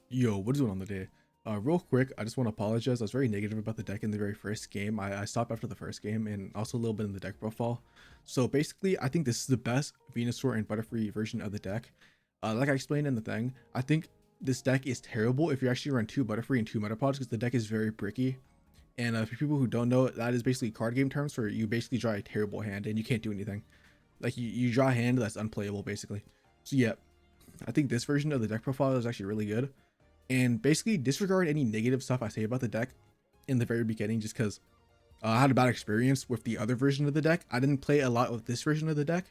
Yo, what is going on today? Real quick, I just want to apologize. I was very negative about the deck in the very first game. I stopped after the first game and also a little bit in the deck profile. So basically, I think this is the best Venusaur and Butterfree version of the deck. Like I explained in the thing, I think this deck is terrible if you actually run two Butterfree and two Metapods because the deck is very bricky. And for people who don't know, that is basically card game terms for you basically draw a terrible hand and you can't do anything. Like you draw a hand that's unplayable basically. So yeah, I think this version of the deck profile is actually really good. And basically disregard any negative stuff I say about the deck in the very beginning, just because I had a bad experience with the other version of the deck. I didn't play a lot with this version of the deck,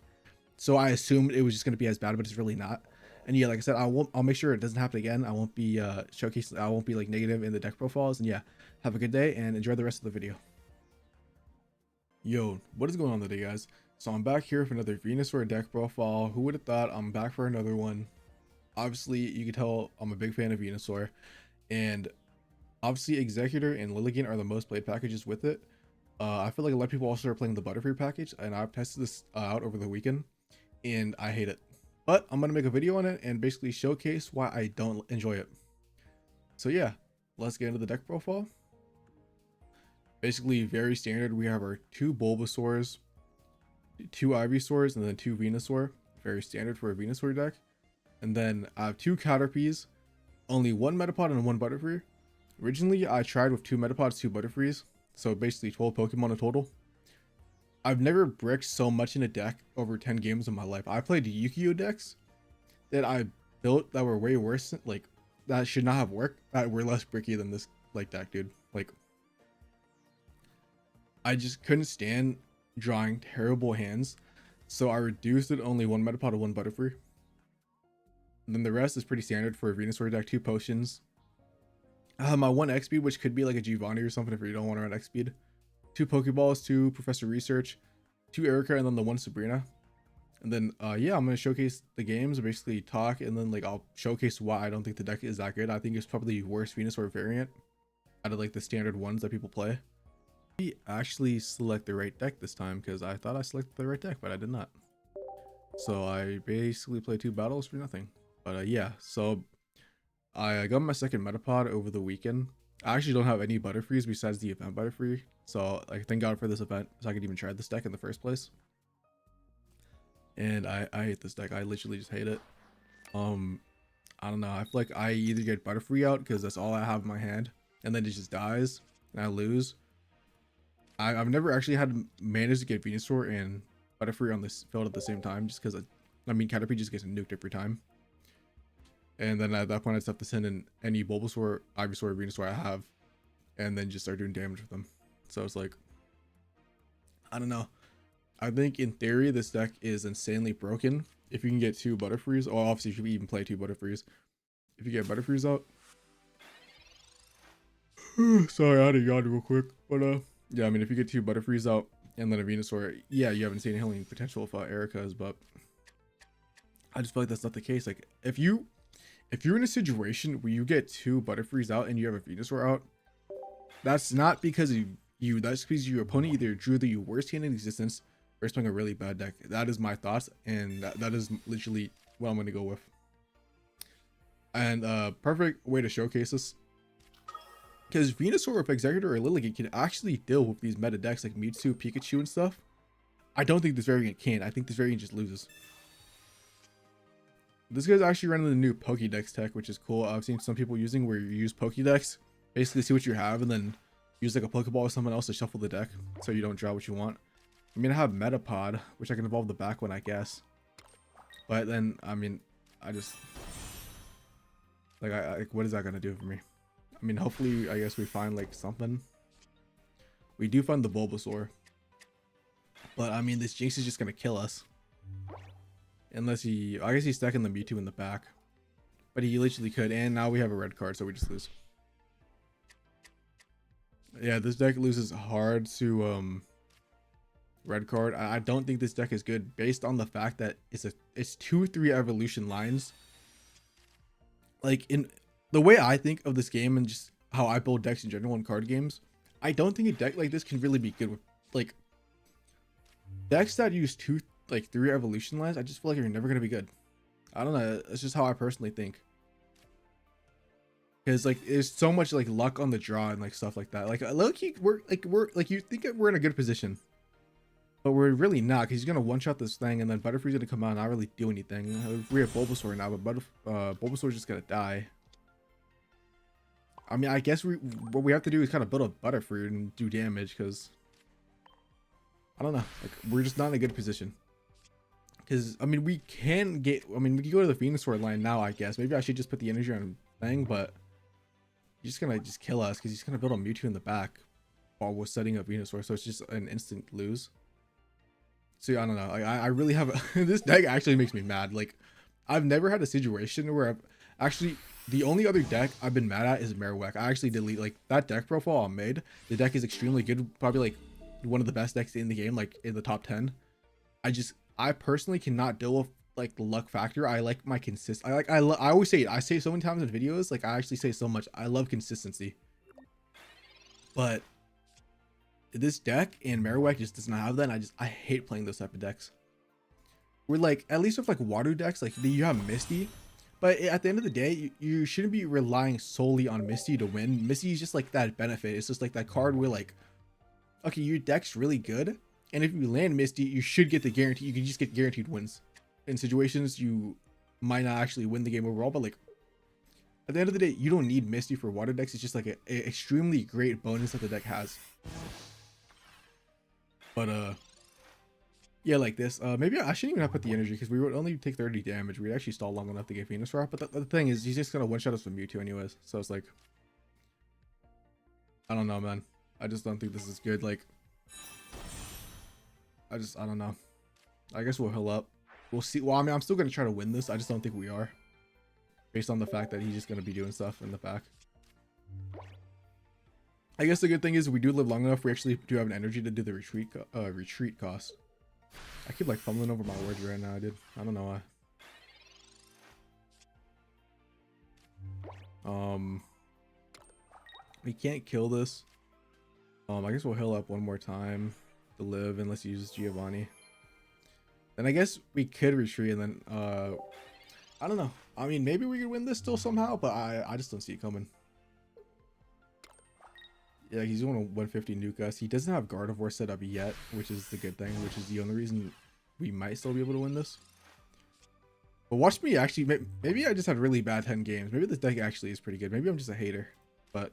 so I assumed it was just going to be as bad, but it's really not. And yeah, like I said, I'll make sure it doesn't happen again. I won't be showcasing, I won't be like negative in the deck profiles. And yeah, have a good day and enjoy the rest of the video. Yo, what is going on today, guys? So I'm back here for another Venusaur deck profile. Who would have thought? I'm back for another one. Obviously, you can tell I'm a big fan of Venusaur, and obviously Executor and Lilligant are the most played packages with it. I feel like a lot of people also are playing the Butterfree package, and I've tested this out over the weekend, and I hate it. But I'm gonna make a video on it and basically showcase why I don't enjoy it. So yeah, let's get into the deck profile. Basically, very standard. We have our two Bulbasaurs, two Ivysaurs, and then two Venusaur. Very standard for a Venusaur deck. And then I have two Caterpies, only one Metapod and one Butterfree. Originally, I tried with two Metapods, two Butterfrees, so basically 12 Pokemon in total. I've never bricked so much in a deck over 10 games in my life. I played Yu-Gi-Oh decks that I built that were way worse, like that should not have worked, that were less bricky than this like deck, dude. Like, I just couldn't stand drawing terrible hands, so I reduced it to only one Metapod and one Butterfree. And then the rest is pretty standard for a Venusaur deck, two potions. My one X speed, which could be like a Giovanni or something if you don't want to run X speed. Two Pokeballs, two Professor Research, two Erica, and then the one Sabrina. And then yeah, I'm gonna showcase the games, basically talk, and then like I'll showcase why I don't think the deck is that good. I think it's probably the worst Venusaur variant out of like the standard ones that people play. We actually select the right deck this time because I thought I selected the right deck, but I did not. So I basically played two battles for nothing. But yeah, so I got my second Metapod over the weekend. I actually don't have any Butterfrees besides the event Butterfree. So like thank God for this event so I could even try this deck in the first place. And I hate this deck. I literally just hate it. I don't know. I feel like I either get Butterfree out because that's all I have in my hand, and then it just dies and I lose. I've never actually had managed to get Venusaur and Butterfree on this field at the same time, just because I mean Caterpie just gets nuked every time. And then at that point I just have to send in any Bulbasaur, Ivysaur, Venusaur I have, and then just start doing damage with them. So it's like, I don't know. I think in theory this deck is insanely broken if you can get two Butterfrees. Or obviously you should even play two Butterfrees. If you get Butterfrees out. Sorry, I had to yawn real quick. But yeah, I mean if you get two Butterfrees out and then a Venusaur, yeah, you haven't seen healing potential with Erica's, but I just feel like that's not the case. Like if you're in a situation where you get two Butterfrees out and you have a Venusaur out, that's not because of you. That's because your opponent either drew the worst hand in existence or is playing a really bad deck. That is my thoughts, and that is literally what I'm going to go with. And perfect way to showcase this, because Venusaur with Executor or Lilligant can actually deal with these meta decks like Mewtwo, Pikachu, and stuff. I don't think this variant can. I think this variant just loses. This guy's actually running the new Pokédex tech, which is cool. I've seen some people using where you use Pokédex, basically see what you have, and then use like a Pokeball or someone else to shuffle the deck so you don't draw what you want. I mean, I have Metapod, which I can evolve the back one, I guess. But then, I mean, I just like, what is that gonna do for me? I mean, hopefully, I guess we find like something. We do find the Bulbasaur, but I mean, this Jinx is just gonna kill us. Unless I guess he's stacking the Mewtwo in the back, but he literally could. And now we have a red card, so we just lose. Yeah, this deck loses hard to red card. I don't think this deck is good based on the fact that it's 2-3 evolution lines. Like in the way I think of this game and just how I build decks in general in card games, I don't think a deck like this can really be good with like decks that use 3 evolution lines. I just feel like you're never gonna be good. I don't know. It's just how I personally think. because like there's so much like luck on the draw and like stuff like that. Like look, we're like you think we're in a good position, but we're really not, because he's gonna one shot this thing and then Butterfree's gonna come out and not really do anything. We have Bulbasaur now, but Bulbasaur's just gonna die. I mean, I guess what we have to do is kind of build a Butterfree and do damage, because I don't know, like we're just not in a good position. Because I mean, we can go to the Venusaur line now, I guess. Maybe I should just put the energy on thing, but he's just gonna kill us, because he's gonna build a Mewtwo in the back while we're setting up Venusaur, so it's just an instant lose. So yeah, I don't know. Like, I really have this deck actually makes me mad. Like, I've never had a situation where I've actually, the only other deck I've been mad at is Marowak. I actually delete like that deck profile I made. The deck is extremely good, probably like one of the best decks in the game, like in the top 10. I personally cannot deal with like the luck factor. I like my I always say it. I say it so many times in videos. Like I actually say so much. I love consistency, but this deck and Marowak just does not have that. And I hate playing those type of decks. We're like, at least with like water decks, like you have Misty, but at the end of the day, you shouldn't be relying solely on Misty to win. Misty is just like that benefit. It's just like that card where like, okay, your deck's really good, and if you land Misty, you should get the guarantee. You can just get guaranteed wins. In situations you might not actually win the game overall, but like at the end of the day, you don't need Misty for water decks. It's just like a extremely great bonus that the deck has. But yeah, like this. Maybe I shouldn't even have put the energy, because we would only take 30 damage. We'd actually stall long enough to get Venusaur. But the thing is, he's just gonna one shot us with Mewtwo anyways. So it's like, I don't know, man. I just don't think this is good. Like, I don't know. I guess we'll heal up. We'll see. Well, I mean, I'm still gonna try to win this. I just don't think we are, based on the fact that he's just gonna be doing stuff in the back. I guess the good thing is we do live long enough. We actually do have an energy to do the retreat cost. I keep like fumbling over my words right now, dude. I don't know why. We can't kill this. I guess we'll heal up one more time to live, unless he uses Giovanni. Then I guess we could retreat, and then I don't know. I mean, maybe we could win this still somehow, but I just don't see it coming. Yeah, he's going to 150 nuke us. He doesn't have Gardevoir set up yet, which is the good thing, which is the only reason we might still be able to win this. But watch me actually, maybe I just had really bad 10 games. Maybe this deck actually is pretty good. Maybe I'm just a hater, but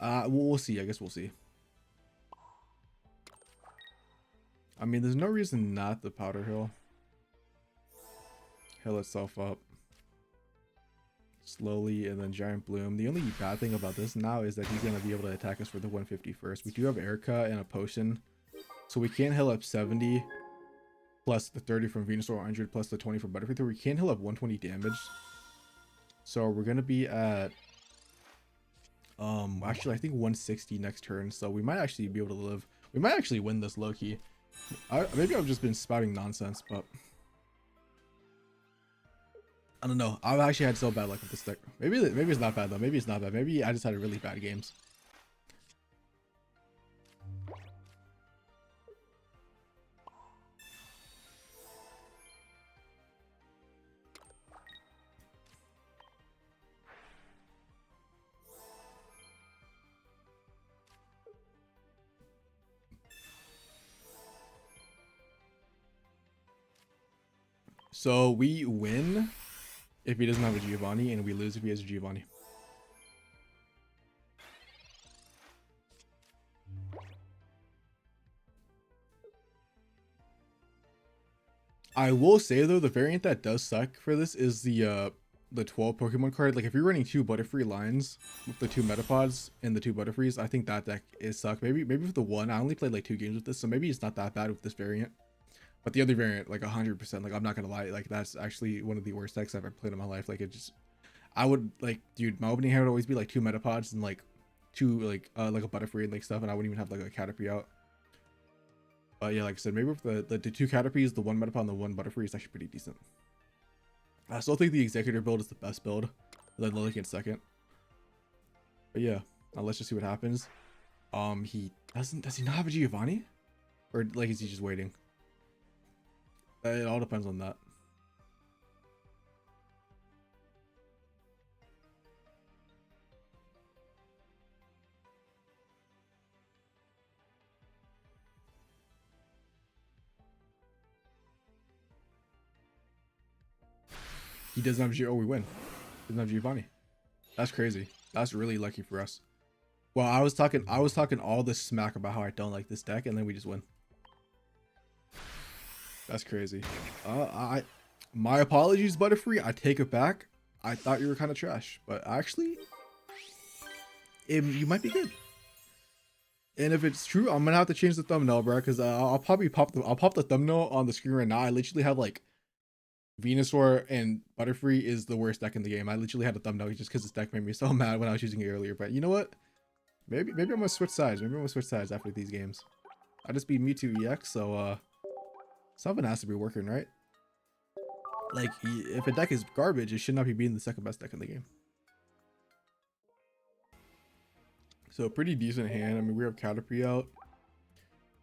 we'll see. I guess we'll see. I mean, there's no reason not to Powder Hill. Heal itself up slowly, and then Giant Bloom. The only bad thing about this now is that he's going to be able to attack us for the 150 first. We do have Air Cut and a potion, so we can't heal up 70 plus the 30 from Venusaur, 100 plus the 20 from Butterfree. So we can't heal up 120 damage. So we're going to be at actually I think 160 next turn, so we might actually be able to live. We might actually win this low-key. Maybe I've just been spouting nonsense, but I don't know. I've actually had so bad luck with this deck. Maybe it's not bad though. Maybe it's not bad. Maybe I just had really bad games. So we win if he doesn't have a Giovanni, and we lose if he has a Giovanni. I will say though, the variant that does suck for this is the 12 Pokemon card. Like if you're running 2 Butterfree lines with the 2 Metapods and the 2 Butterfrees, I think that deck is suck. Maybe with the one, I only played like 2 games with this, so maybe it's not that bad with this variant. But the other variant, like 100%, like I'm not gonna lie, like that's actually one of the worst decks I've ever played in my life. Like it just, I would like, dude, my opening hand would always be like 2 Metapods and like 2 like a Butterfree and like stuff, and I wouldn't even have like a Caterpie out. But yeah, like I said, maybe with the 2 Caterpies, the 1 Metapod, and the 1 Butterfree is actually pretty decent. I still think the Executor build is the best build, and then Lillick in second. But yeah, now let's just see what happens. He does he not have a Giovanni? Or like is he just waiting? It all depends on that. He doesn't have Oh, we win. Doesn't have Giovanni. That's crazy. That's really lucky for us. Well, I was talking all this smack about how I don't like this deck, and then we just win. That's crazy. My apologies, Butterfree. I take it back. I thought you were kind of trash, but actually, you might be good. And if it's true, I'm gonna have to change the thumbnail, bro, because I'll probably pop the thumbnail on the screen right now. I literally have like Venusaur and Butterfree is the worst deck in the game. I literally had a thumbnail just because this deck made me so mad when I was using it earlier. But you know what? Maybe I'm gonna switch sides. Maybe I'm gonna switch sides after these games. I just beat Mewtwo EX, so something has to be working, right? Like, if a deck is garbage, it should not be beating the second best deck in the game. So pretty decent hand. I mean, we have Caterpie out,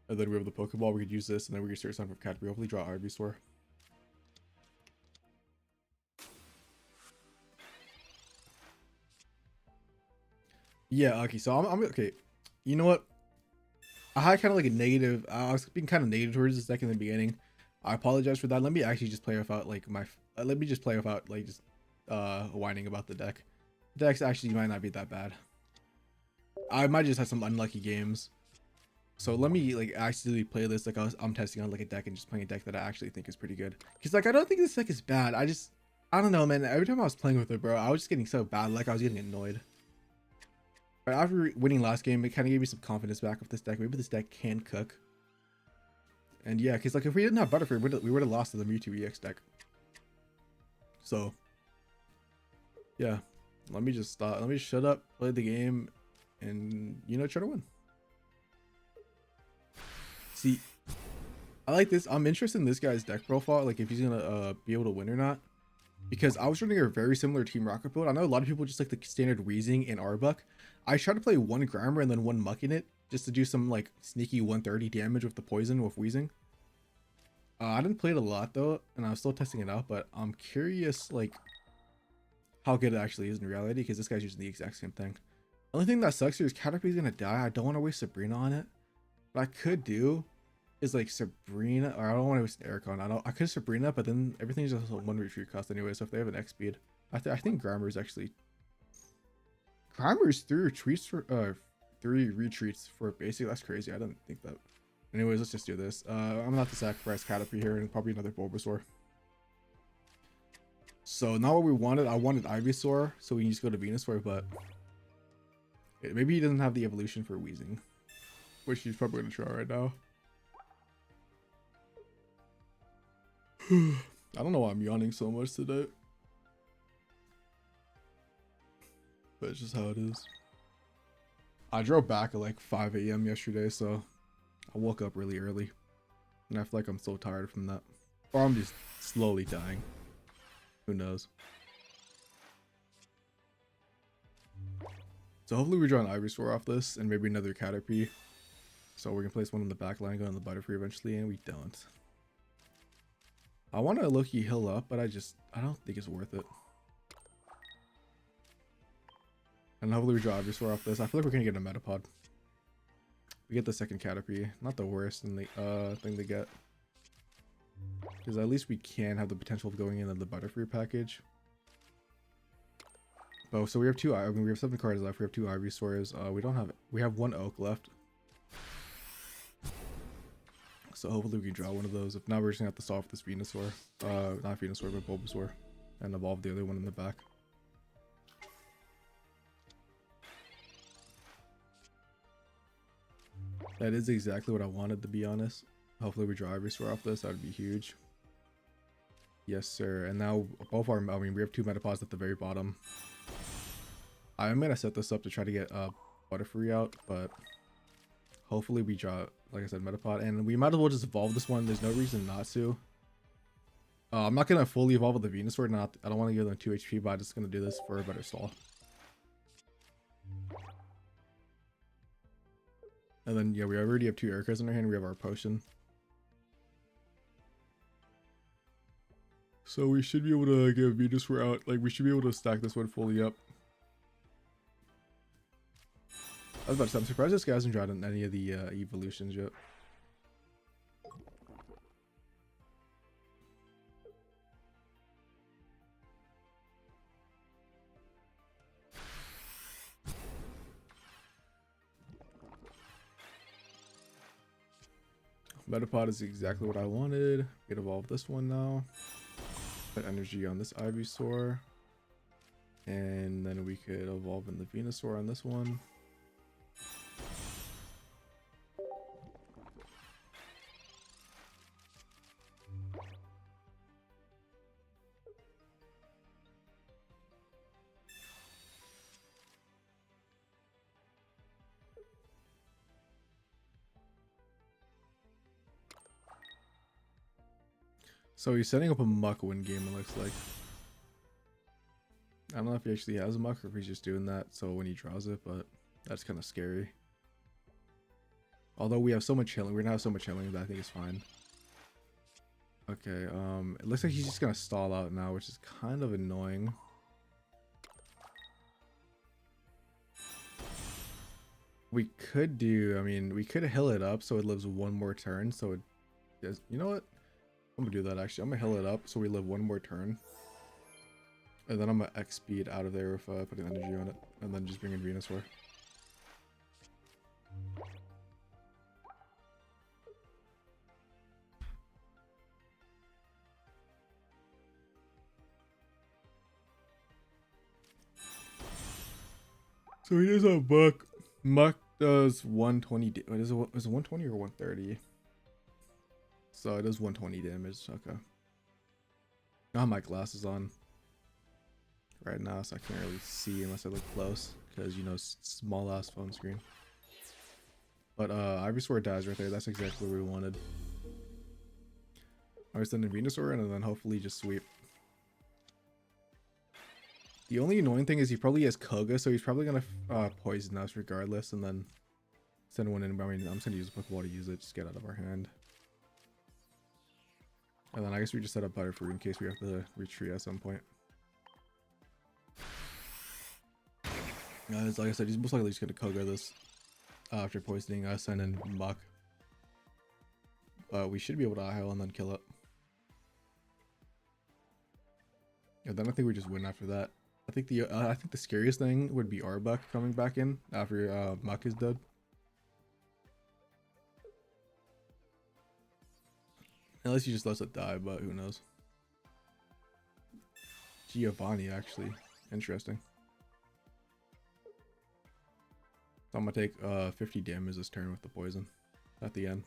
and then we have the Pokeball. We could use this, and then we could start something with Caterpie. Hopefully, draw Ivysaur. Yeah. Okay. So I'm okay. You know what? I had kind of like a negative. I was being kind of negative towards this deck in the beginning. I apologize for that. Let me actually just play without like my. Let me just play without like just whining about the deck. The decks actually might not be that bad. I might just have some unlucky games. So let me like actually play this like I'm testing on like a deck and just playing a deck that I actually think is pretty good. Cause like I don't think this deck is bad. I don't know, man. Every time I was playing with it, bro, I was just getting so bad. Like I was getting annoyed. But after winning last game, it kind of gave me some confidence back with this deck. Maybe this deck can cook. And yeah, cause like if we didn't have Butterfree, we would have lost to the Mewtwo EX deck. So yeah, let me just stop. Let me shut up, play the game, and you know try to win. See, I like this. I'm interested in this guy's deck profile, like if he's gonna be able to win or not. Because I was running a very similar Team Rocket build. I know a lot of people just like the standard Weezing and Arbok. I tried to play one Grammar and then one Muck in it, just to do some like sneaky 130 damage with the poison with Weezing. I didn't play it a lot though, and I'm still testing it out, but I'm curious like how good it actually is in reality, because this guy's using the exact same thing. Only thing that sucks here is Caterpie's gonna die. I don't want to waste Sabrina on it. What I could do is like Sabrina, or I don't want to waste Ericon. I could Sabrina, but then everything's just a one retreat cost anyway. So if they have an X speed, I think Grammar's actually three retreats for basic. That's crazy. I didn't think that. Anyways, let's just do this. I'm gonna have to sacrifice Caterpie here and probably another Bulbasaur. So not what we wanted. I wanted Ivysaur, so we can just go to Venusaur, but maybe he doesn't have the evolution for Weezing, which he's probably gonna try right now. I don't know why I'm yawning so much today, but it's just how it is. I drove back at like 5 a.m. yesterday, so I woke up really early, and I feel like I'm so tired from that, or I'm just slowly dying. Who knows? So hopefully we draw an Ivysaur off this, and maybe another Caterpie, so we can place one in the back line, go on the Butterfree eventually, and we don't. I want to low-key heal up, but I don't think it's worth it. And hopefully we draw Ivysaur off this. I feel like we're gonna get a Metapod. We get the second Caterpie, not the worst thing to get, because at least we can have the potential of going into the Butterfree package. Oh, so we have two. I mean, we have 7 cards left. We have 2 Ivysaurs. We have 1 Oak left. So hopefully we can draw one of those. If not, we're just gonna have to solve this Venusaur. Not Venusaur, but Bulbasaur, and evolve the other one in the back. That is exactly what I wanted, to be honest. Hopefully we draw Ivysaur off this. That would be huge. Yes, sir. And now both our, I mean, we have 2 Metapods at the very bottom. I'm gonna set this up to try to get Butterfree out, but hopefully we draw, like I said, Metapod, and we might as well just evolve this one. There's no reason not to. I'm not gonna fully evolve with the Venusaur. I don't want to give them 2 HP, but I'm just gonna do this for a better stall. And then yeah, we already have 2 Ericas in our hand. We have our potion, so we should be able to get Venusaur out. Like, we should be able to stack this one fully up. I was about to say, I'm surprised this guy hasn't drawn in any of the evolutions yet. Metapod is exactly what I wanted. We can evolve this one now. Put energy on this Ivysaur. And then we could evolve in the Venusaur on this one. So he's setting up a Muck win game, it looks like. I don't know if he actually has a Muck or if he's just doing that so when he draws it, but that's kind of scary. Although we have so much healing, we're gonna have so much healing that I think it's fine. Okay, it looks like he's just gonna stall out now, which is kind of annoying. We could do, I mean, we could heal it up so it lives one more turn, so it does, you know what? I'm gonna do that actually. I'm gonna heal it up so we live one more turn. And then I'm gonna X speed out of there with putting energy on it. And then just bring in Venusaur. So he does a Muck. Muck does 120. What is it? Is it 120 or 130? So it does 120 damage. Okay. I have my glasses on right now, so I can't really see unless I look close because you know small ass phone screen. But Ivysaur dies right there. That's exactly what we wanted. I was sending Venusaur in and then hopefully just sweep. The only annoying thing is he probably has Koga, so he's probably gonna poison us regardless, and then send one in. I mean, I'm just gonna use a Pokeball to use it, just get out of our hand. And then I guess we just set up Butterfree in case we have to retreat at some point. Like I said, he's most likely just gonna Koga this after poisoning us and then Muck. But we should be able to IHL and then kill it. And then I think we just win after that. I think the scariest thing would be Arbok coming back in after Muck is dead. Unless he just lets it die, but who knows. Giovanni, actually. Interesting. So I'm gonna take 50 damage this turn with the poison at the end.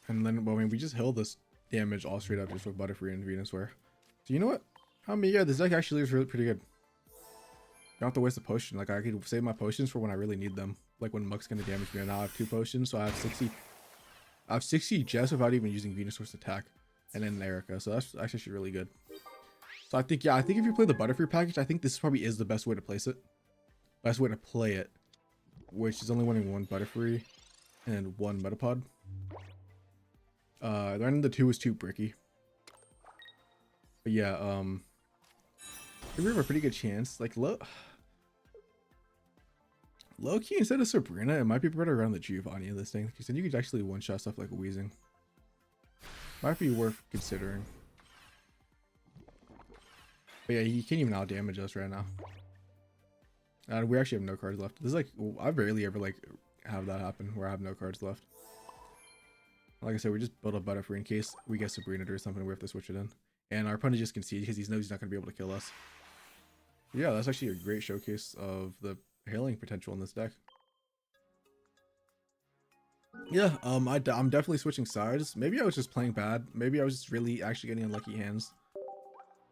And then, well, I mean, we just heal this damage all straight up just with Butterfree and Venusaur. So you know what? I mean, yeah, this deck actually is really pretty good. You don't have to waste a potion. Like, I could save my potions for when I really need them. Like when Muck's gonna damage me, and now I have 2 potions, so I have 60. I have 60 just without even using Venusaur's attack, and then Erica. So that's actually really good. So I think, yeah, I think if you play the Butterfree package, I think this probably is the best way to place it. Best way to play it, which is only winning 1 Butterfree and 1 Metapod. Then the 2 is too bricky. But yeah, we have a pretty good chance. Like low key, instead of Sabrina, it might be better around the Giovanni in this thing. Because then you could actually one-shot stuff like Weezing. Might be worth considering. But yeah, he can't even out-damage us right now. And we actually have no cards left. This is like, I barely ever like have that happen where I have no cards left. Like I said, we just build up Butterfree in case we get Sabrina or something. We have to switch it in. And our opponent just concedes because he knows he's not going to be able to kill us. Yeah, that's actually a great showcase of the hailing potential in this deck. Yeah, I'm definitely switching sides. Maybe I was just playing bad. Maybe I was just really actually getting unlucky hands.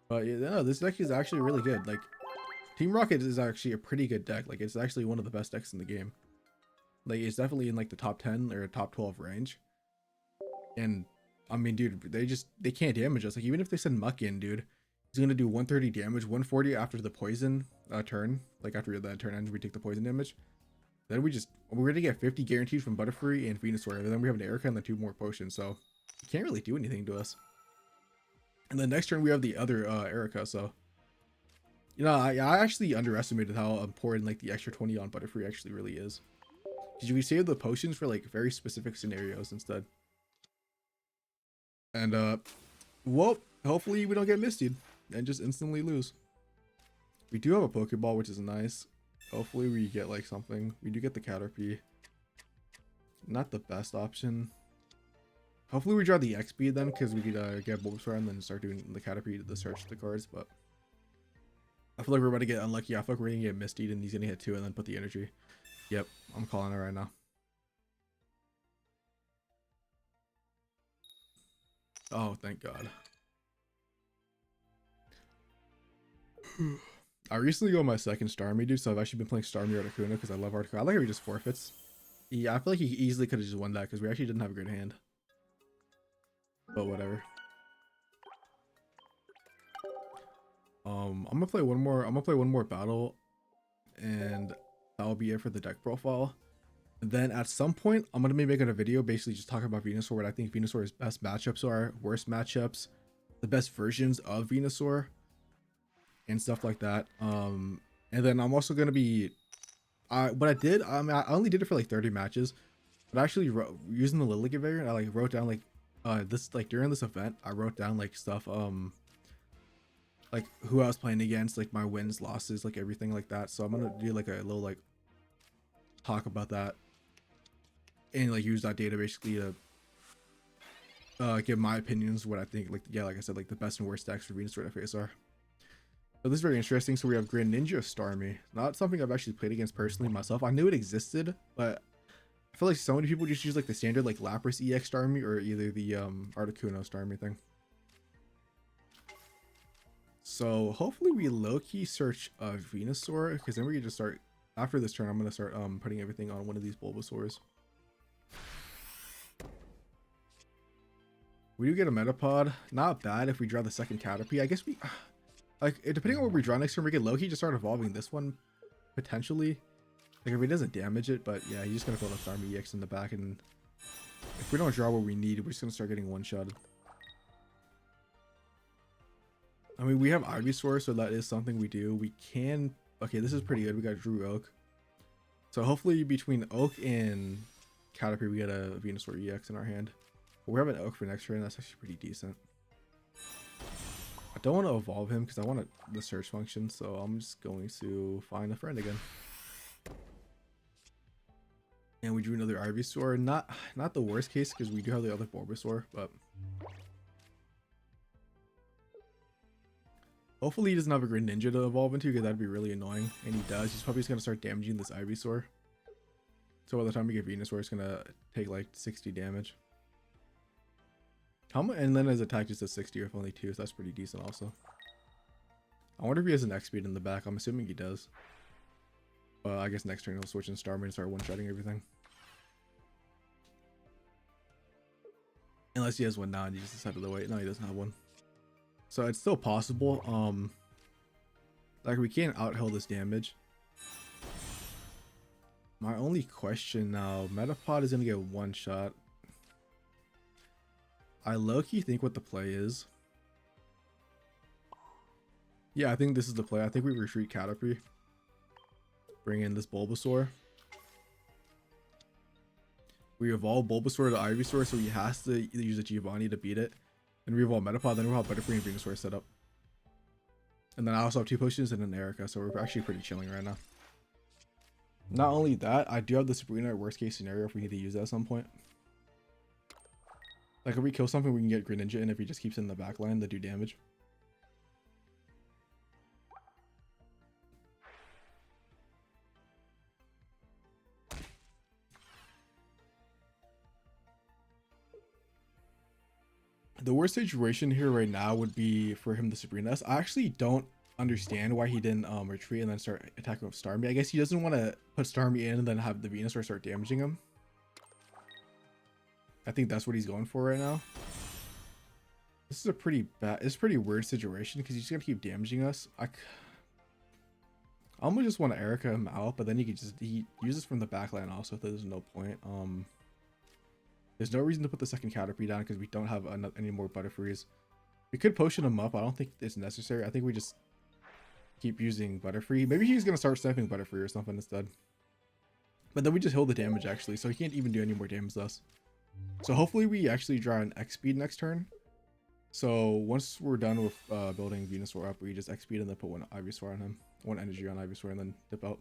But yeah, no, this deck is actually really good. Like, Team Rocket is actually a pretty good deck. Like, it's actually one of the best decks in the game. Like, it's definitely in like the top 10 or top 12 range. And I mean, dude, they can't damage us. Like, even if they send Muck in, dude, he's gonna do 130 damage, 140 after the poison turn. Like after that turn ends, we take the poison damage. Then we're gonna get 50 guaranteed from Butterfree and Venusaur. And then we have an Erica and the 2 more potions, so he can't really do anything to us. And the next turn we have the other Erica. So you know, I actually underestimated how important like the extra 20 on Butterfree actually really is. Because we save the potions for like very specific scenarios instead. And Well, hopefully we don't get Mistied and just instantly lose. We do have a Pokeball, which is nice. Hopefully we get like something. We do get the Caterpie. Not the best option. Hopefully we draw the XP then, because we could get Bulbasaur and then start doing the Caterpie to search the cards, but I feel like we're about to get unlucky. I feel like we're gonna get Mistied and he's gonna hit 2 and then put the energy. Yep, I'm calling it right now. Oh, thank God. I recently got my second Starmie, dude, so I've actually been playing Starmie Articuno because I love Articuno. I like how he just forfeits. Yeah, I feel like he easily could have just won that because we actually didn't have a good hand. But whatever. I'm gonna play one more. I'm gonna play one more battle, and that'll be it for the deck profile. And then at some point, I'm gonna be making a video basically just talking about Venusaur, what I think Venusaur's best matchups are, worst matchups, the best versions of Venusaur, and stuff like that. And then I'm also gonna be, what I did, I mean, I only did it for like 30 matches, but I actually using the Lilligant variant, I like wrote down like, this like during this event, I wrote down like stuff, like who I was playing against, like my wins, losses, like everything like that. So I'm gonna do like a little like talk about that and like use that data basically to give my opinions, what I think, like, yeah, like I said, like the best and worst decks for Venusaur to face are. So this is very interesting. So we have Greninja Starmie, not something I've actually played against personally myself. I knew it existed, but I feel like so many people just use like the standard like Lapras EX Starmie or either the Articuno Starmie thing. So hopefully we low-key search Venusaur, because then we can just start, after this turn, I'm going to start putting everything on one of these Bulbasaurs. We do get a Metapod. Not bad if we draw the second Caterpie. I guess we, like, depending on what we draw next turn, we can low-key just start evolving this one, potentially. Like, if he doesn't damage it, but yeah, he's just going to put a Starmie EX in the back, and if we don't draw what we need, we're just going to start getting one-shotted. I mean, we have Ivysaur, so that is something we do. We can... Okay, this is pretty good. We got Drew Oak. So hopefully between Oak and Caterpie, we get a Venusaur EX in our hand. But we have an Oak for next turn. That's actually pretty decent. I don't want to evolve him because I want the search function. So I'm just going to find a friend again. And we drew another Ivysaur. Not the worst case because we do have the other Bulbasaur, but... Hopefully he doesn't have a Greninja to evolve into because that'd be really annoying. And he does. He's probably just going to start damaging this Ivysaur. So by the time we get Venusaur, it's going to take like 60 damage. How much? And then his attack just does 60 with only 2, so that's pretty decent also. I wonder if he has an X-Speed in the back. I'm assuming he does. But I guess next turn he'll switch in Starmie and start one-shotting everything. Unless he has one now and he just decided to wait. No, he doesn't have one. So it's still possible. Like we can't out-heal this damage. My only question now, Metapod is gonna get one shot. I low-key think what the play is. Yeah, I think this is the play. I think we retreat Caterpie. Bring in this Bulbasaur. We evolve Bulbasaur to Ivysaur, so he has to use a Giovanni to beat it. And we evolve Metapod, then we'll have Butterfree and Venusaur set up. And then I also have 2 potions and an Erica, so we're actually pretty chilling right now. Not only that, I do have the Sabrina worst case scenario if we need to use that at some point. Like if we kill something, we can get Greninja in if he just keeps it in the back line to do damage. The worst situation here right now would be for him to Sabrina us. I actually don't understand why he didn't retreat and then start attacking with Starmie. I guess he doesn't want to put Starmie in and then have the Venusaur start damaging him. I think that's what he's going for right now. This is a pretty bad, it's a pretty weird situation because he's gonna keep damaging us. I almost just want to Erica him out, but then he uses from the backline also, so there's no point. There's no reason to put the second Caterpie down because we don't have any more Butterfrees. We could potion him up. I don't think it's necessary. I think we just keep using Butterfree. Maybe he's going to start sniping Butterfree or something instead. But then we just heal the damage actually, so he can't even do any more damage to us. So hopefully we actually draw an X-Speed next turn. So once we're done with building Venusaur up, we just XP and then put one Ivysaur on him, one energy on Ivysaur, and then dip out.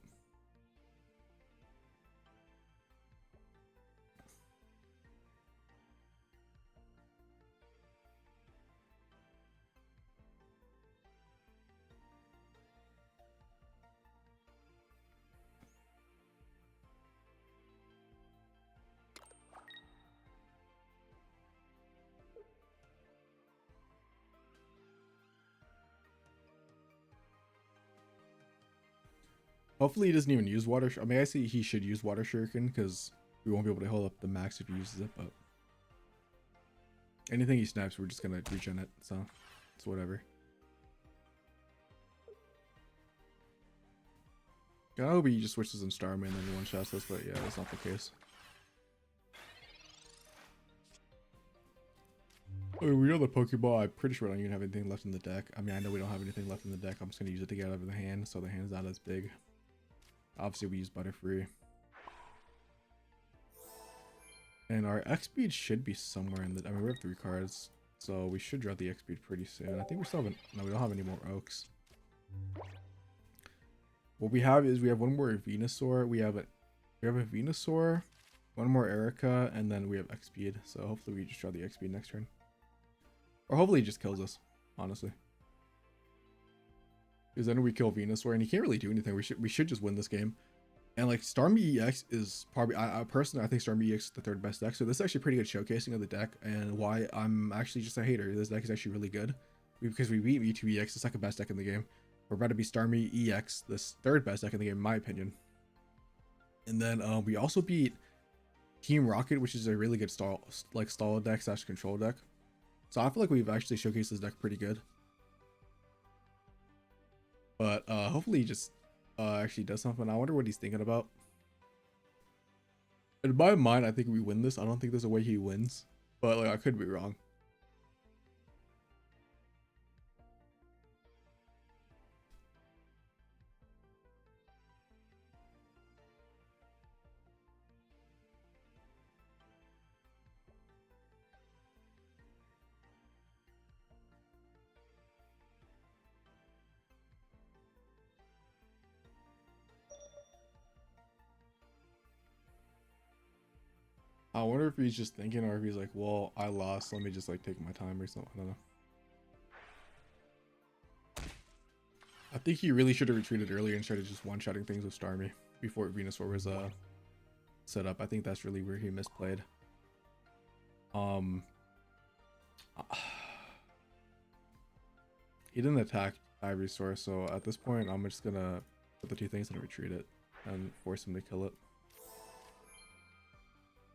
Hopefully he doesn't even use water. I mean, I see he should use water shuriken because we won't be able to hold up the max if he uses it. But anything he snaps, we're just gonna regen it. So it's whatever. I hope he just switches in Starmie and then one shots us, but yeah, that's not the case. I mean, we know the Pokeball. I'm pretty sure I don't even have anything left in the deck. I mean, I know we don't have anything left in the deck. I'm just gonna use it to get out of the hand, so the hand's not as big. Obviously, we use Butterfree. And our X speed should be somewhere in the. I mean, we have 3 cards, so we should draw the X speed pretty soon. I think we still haven't. No, we don't have any more Oaks. What we have is we have one more Venusaur. We have a Venusaur, one more Erica, and then we have X speed. So hopefully we just draw the X speed next turn, or hopefully he just kills us. Honestly. Because then we kill Venusaur and he can't really do anything. We should just win this game. And like Starmie EX is probably I personally I think Starmie EX is the 3rd best deck. So this is actually pretty good showcasing of the deck and why I'm actually just a hater. This deck is actually really good. Because we beat Mewtwo EX, the 2nd best deck in the game. We're about to be Starmie EX, the 3rd best deck in the game, in my opinion. And then we also beat Team Rocket, which is a really good stall deck / control deck. So I feel like we've actually showcased this deck pretty good. But hopefully he just actually does something. I wonder what he's thinking about. In my mind, I think we win this. I don't think there's a way he wins. But like I could be wrong. I wonder if he's just thinking or if he's like, well, I lost. Let me just like take my time or something. I don't know. I think he really should have retreated earlier and started just one-shotting things with Starmie before Venusaur was set up. I think that's really where he misplayed. He didn't attack Ivysaur, so at this point I'm just gonna put the 2 things and retreat it and force him to kill it.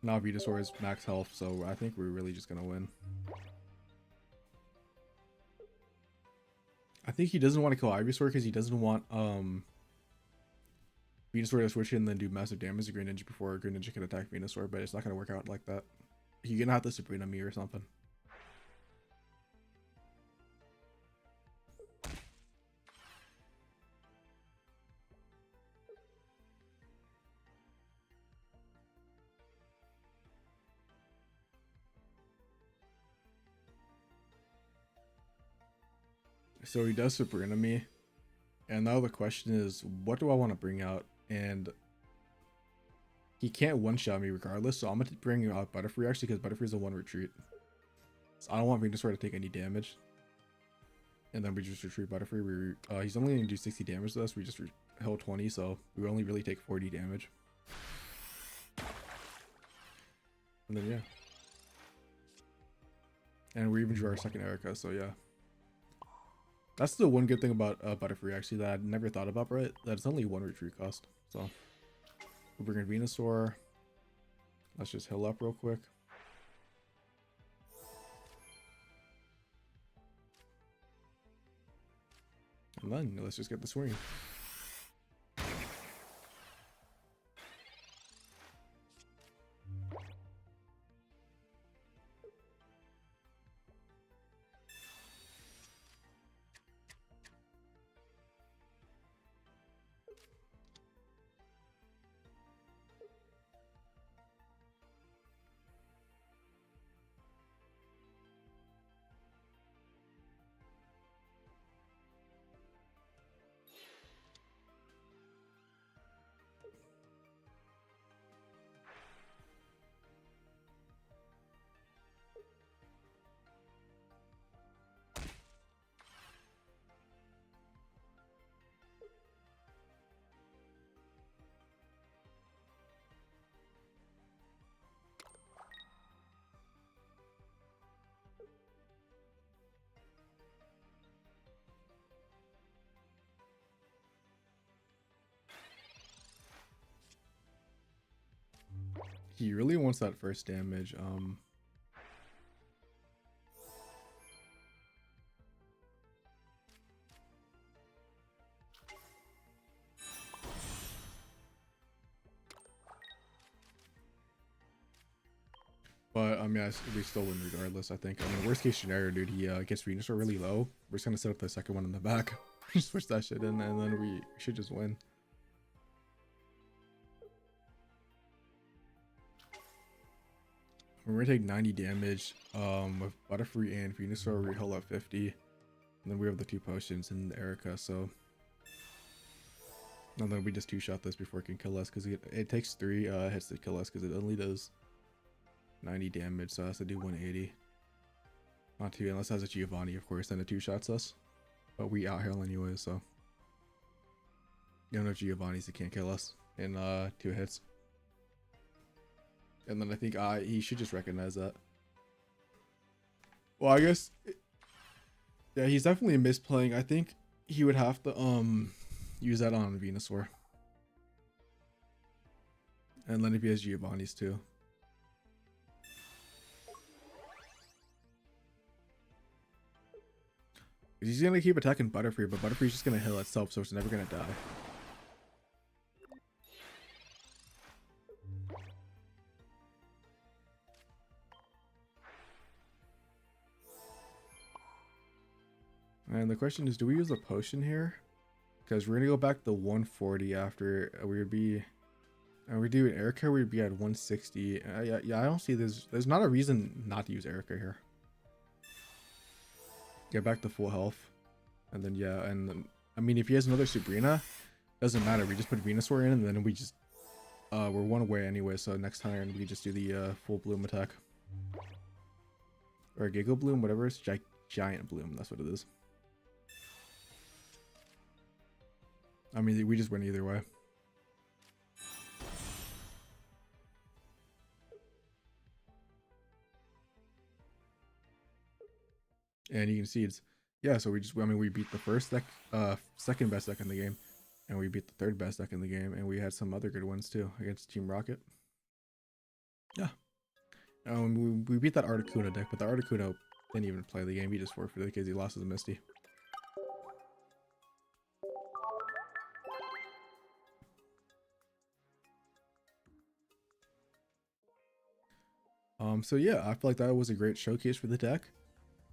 Now Venusaur is max health, so I think we're really just gonna win. I think he doesn't want to kill Ivysaur because he doesn't want Venusaur to switch in and then do massive damage to Greninja before Greninja can attack Venusaur, but it's not gonna work out like that. You're gonna have to Sabrina me or something. So he does Sabrina me. And now the question is, what do I want to bring out? And he can't one-shot me regardless, so I'm going to bring out Butterfree actually because Butterfree is a 1 retreat. So I don't want Venusaur to take any damage. And then we just retreat Butterfree. He's only going to do 60 damage to us. We just heal 20, so we only really take 40 damage. And then, yeah. And we even drew our 2nd Erica, so yeah. That's the one good thing about Butterfree, actually, that I never thought about, right? That it's only 1 retreat cost. So, we'll bring in Venusaur. Let's just heal up real quick. And then, let's just get the swing. He really wants that first damage. But I mean, we still win regardless. I think. I mean, worst case scenario, dude, he gets Venusaur really low. We're just gonna set up the second one in the back, switch that shit in, and then we should just win. We're gonna take 90 damage. With Butterfree and Venusaur, we hold up 50, and then we have the 2 potions in Erica. So, and then we just 2-shot this before it can kill us, because it takes 3 hits to kill us, because it only does 90 damage, so it has to do 180. Not 2, unless it has a Giovanni, of course, then it 2-shots us. But we out heal anyway, so you don't know Giovanni's, it can't kill us in 2 hits. And then I think he should just recognize that. Well, I guess yeah, he's definitely misplaying. I think he would have to use that on Venusaur. And then if he has Giovanni's too. He's gonna keep attacking Butterfree, but Butterfree's just gonna heal itself, so it's never gonna die. And the question is, do we use a potion here? Because we're gonna go back to 140 after we would be, and we do an Erica, we'd be at 160. Yeah, I don't see there's not a reason not to use Erica here. Get back to full health, and then yeah, and then, I mean, if he has another Sabrina, doesn't matter. We just put Venusaur in, and then we just we're 1 away anyway. So next turn we just do the full bloom attack, or Giga Bloom, whatever it's giant bloom. That's what it is. I mean, we just win either way. And you can see it's, yeah, so we beat the second best deck in the game, and we beat the 3rd best deck in the game, and we had some other good ones too against Team Rocket. Yeah. We beat that Articuno deck, but the Articuno didn't even play the game. He just forfeited because he lost his Misty. So yeah, I feel like that was a great showcase for the deck.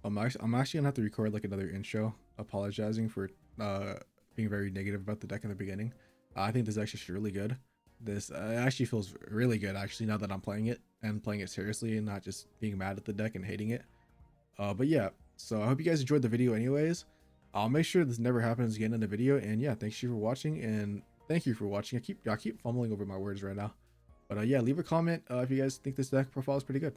I'm actually gonna have to record like another intro apologizing for being very negative about the deck in the beginning. I think this actually is really good. This actually feels really good actually, now that I'm playing it and playing it seriously and not just being mad at the deck and hating it. But yeah, so I hope you guys enjoyed the video anyways. I'll make sure this never happens again in the video, and yeah, thanks you for watching, and thank you for watching. I keep fumbling over my words right now. But yeah, leave a comment if you guys think this deck profile is pretty good.